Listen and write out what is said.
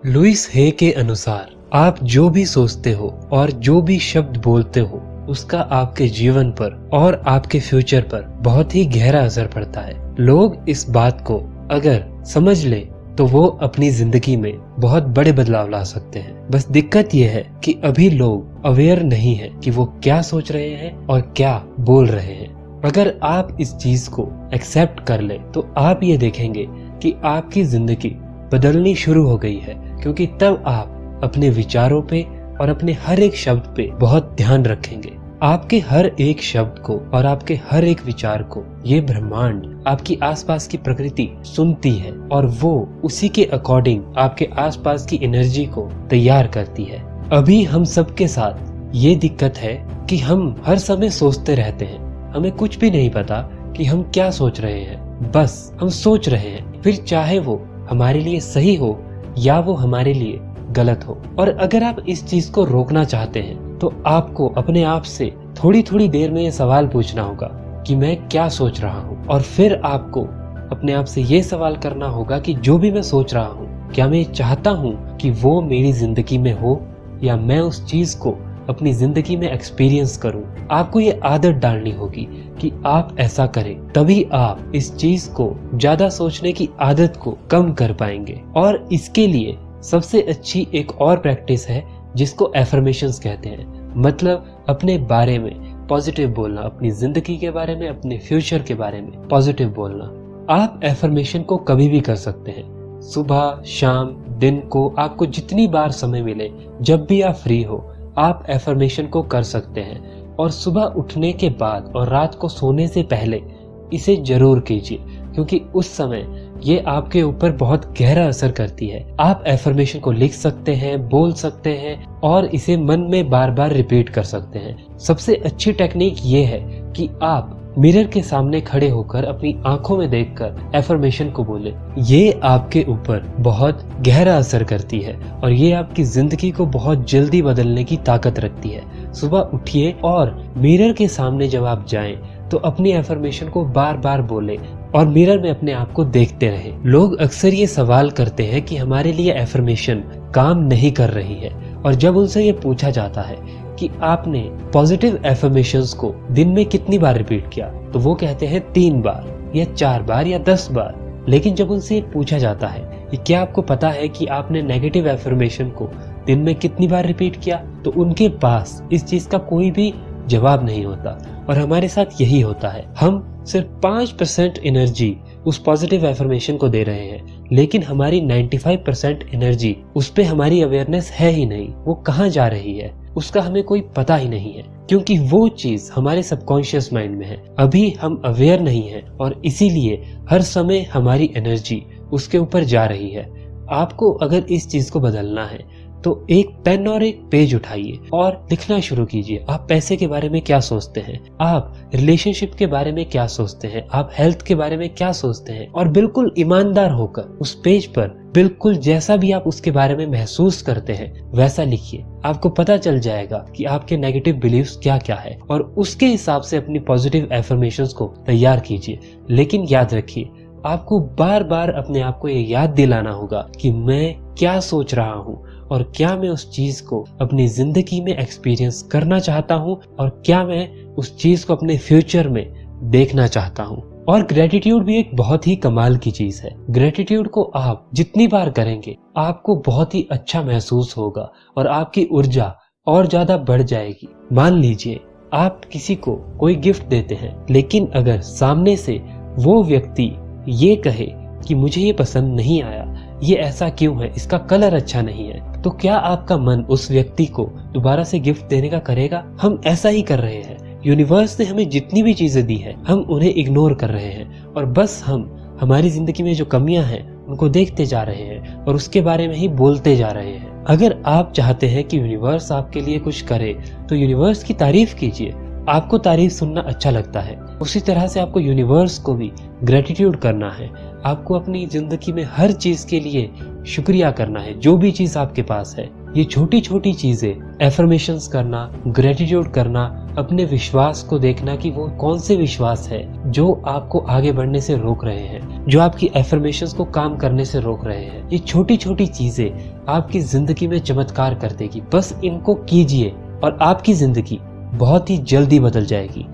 Louis हे के अनुसार आप जो भी सोचते हो और जो भी शब्द बोलते हो उसका आपके जीवन पर और आपके फ्यूचर पर बहुत ही गहरा असर पड़ता है। लोग इस बात को अगर समझ ले तो वो अपनी जिंदगी में बहुत बड़े बदलाव ला सकते हैं। बस दिक्कत यह है कि अभी लोग अवेयर नहीं है कि वो क्या सोच रहे हैं और क्या बोल रहे हैं। अगर आप इस चीज को एक्सेप्ट कर ले तो आप ये देखेंगे कि आपकी जिंदगी बदलनी शुरू हो गई है, क्योंकि तब आप अपने विचारों पे और अपने हर एक शब्द पे बहुत ध्यान रखेंगे। आपके हर एक शब्द को और आपके हर एक विचार को ये ब्रह्मांड, आपकी आसपास की प्रकृति सुनती है और वो उसी के अकॉर्डिंग आपके आसपास की एनर्जी को तैयार करती है। अभी हम सबके साथ ये दिक्कत है कि हम हर समय सोचते रहते हैं, हमें कुछ भी नहीं पता कि हम क्या सोच रहे हैं, बस हम सोच रहे हैं, फिर चाहे वो हमारे लिए सही हो या वो हमारे लिए गलत हो। और अगर आप इस चीज को रोकना चाहते हैं तो आपको अपने आप से थोड़ी थोड़ी देर में ये सवाल पूछना होगा कि मैं क्या सोच रहा हूँ, और फिर आपको अपने आप से ये सवाल करना होगा कि जो भी मैं सोच रहा हूँ क्या मैं चाहता हूँ कि वो मेरी जिंदगी में हो, या मैं उस चीज को अपनी जिंदगी में एक्सपीरियंस करूं। आपको ये आदत डालनी होगी कि आप ऐसा करें, तभी आप इस चीज को ज्यादा सोचने की आदत को कम कर पाएंगे। और इसके लिए सबसे अच्छी एक और प्रैक्टिस है जिसको एफर्मेशंस कहते हैं, मतलब अपने बारे में पॉजिटिव बोलना, अपनी जिंदगी के बारे में, अपने फ्यूचर के बारे में पॉजिटिव बोलना। आप एफर्मेशन को कभी भी कर सकते हैं, सुबह, शाम, दिन को आपको जितनी बार समय मिले, जब भी आप फ्री हो आप एफर्मेशन को कर सकते हैं। और सुबह उठने के बाद और रात को सोने से पहले इसे जरूर कीजिए, क्योंकि उस समय ये आपके ऊपर बहुत गहरा असर करती है। आप एफर्मेशन को लिख सकते हैं, बोल सकते हैं और इसे मन में बार बार रिपीट कर सकते हैं। सबसे अच्छी टेक्निक ये है कि आप मिरर के सामने खड़े होकर अपनी आंखों में देखकर एफर्मेशन को बोले। ये आपके ऊपर बहुत गहरा असर करती है और ये आपकी जिंदगी को बहुत जल्दी बदलने की ताकत रखती है। सुबह उठिए और मिरर के सामने जब आप जाएं तो अपनी एफर्मेशन को बार बार बोले और मिरर में अपने आप को देखते रहे। लोग अक्सर ये सवाल करते हैं कि हमारे लिए एफर्मेशन काम नहीं कर रही है, और जब उनसे ये पूछा जाता है कि आपने पॉजिटिव एफर्मेशंस को दिन में कितनी बार रिपीट किया, तो वो कहते हैं 3 बार या 4 बार या 10 बार। लेकिन जब उनसे पूछा जाता है कि क्या आपको पता है कि आपने नेगेटिव एफर्मेशन को दिन में कितनी बार रिपीट किया, तो उनके पास इस चीज का कोई भी जवाब नहीं होता। और हमारे साथ यही होता है, हम सिर्फ 5% एनर्जी उस पॉजिटिव एफर्मेशन को दे रहे हैं, लेकिन हमारी 95% एनर्जी उस पे हमारी अवेयरनेस है ही नहीं। वो कहाँ जा रही है उसका हमें कोई पता ही नहीं है, क्योंकि वो चीज हमारे सबकॉन्शियस माइंड में है। अभी हम अवेयर नहीं है और इसीलिए हर समय हमारी एनर्जी उसके ऊपर जा रही है। आपको अगर इस चीज को बदलना है तो एक पेन और एक पेज उठाइए और लिखना शुरू कीजिए। आप पैसे के बारे में क्या सोचते हैं, आप रिलेशनशिप के बारे में क्या सोचते हैं, आप हेल्थ के बारे में क्या सोचते हैं, और बिल्कुल ईमानदार होकर उस पेज पर बिल्कुल जैसा भी आप उसके बारे में महसूस करते हैं वैसा लिखिए। आपको पता चल जाएगा कि आपके नेगेटिव बिलीव्स क्या क्या है, और उसके हिसाब से अपनी पॉजिटिव एफर्मेशंस को तैयार कीजिए। लेकिन याद रखिए, आपको बार बार अपने आप को ये याद दिलाना होगा कि मैं क्या सोच रहा हूँ और क्या मैं उस चीज को अपनी जिंदगी में एक्सपीरियंस करना चाहता हूँ, और क्या मैं उस चीज को अपने फ्यूचर में देखना चाहता हूँ। और ग्रेटिट्यूड भी एक बहुत ही कमाल की चीज है। ग्रेटिट्यूड को आप जितनी बार करेंगे आपको बहुत ही अच्छा महसूस होगा और आपकी ऊर्जा और ज्यादा बढ़ जाएगी। मान लीजिए आप किसी को कोई गिफ्ट देते हैं, लेकिन अगर सामने से वो व्यक्ति ये कहे कि मुझे ये पसंद नहीं आया, ये ऐसा क्यों है, इसका कलर अच्छा नहीं है, तो क्या आपका मन उस व्यक्ति को दोबारा से गिफ्ट देने का करेगा? हम ऐसा ही कर रहे हैं। यूनिवर्स ने हमें जितनी भी चीजें दी है हम उन्हें इग्नोर कर रहे हैं, और बस हम हमारी जिंदगी में जो कमियां हैं उनको देखते जा रहे हैं और उसके बारे में ही बोलते जा रहे हैं। अगर आप चाहते हैं कि यूनिवर्स आपके लिए कुछ करे तो यूनिवर्स की तारीफ कीजिए। आपको तारीफ सुनना अच्छा लगता है, उसी तरह से आपको यूनिवर्स को भी ग्रेटिट्यूड करना है। आपको अपनी जिंदगी में हर चीज के लिए शुक्रिया करना है, जो भी चीज आपके पास है। ये छोटी छोटी चीजें, एफर्मेशंस करना, ग्रेटिट्यूड करना, अपने विश्वास को देखना कि वो कौन से विश्वास है जो आपको आगे बढ़ने से रोक रहे हैं, जो आपकी एफर्मेशंस को काम करने से रोक रहे हैं। ये छोटी छोटी चीजें आपकी जिंदगी में चमत्कार कर देगी। बस इनको कीजिए और आपकी जिंदगी बहुत ही जल्दी बदल जाएगी।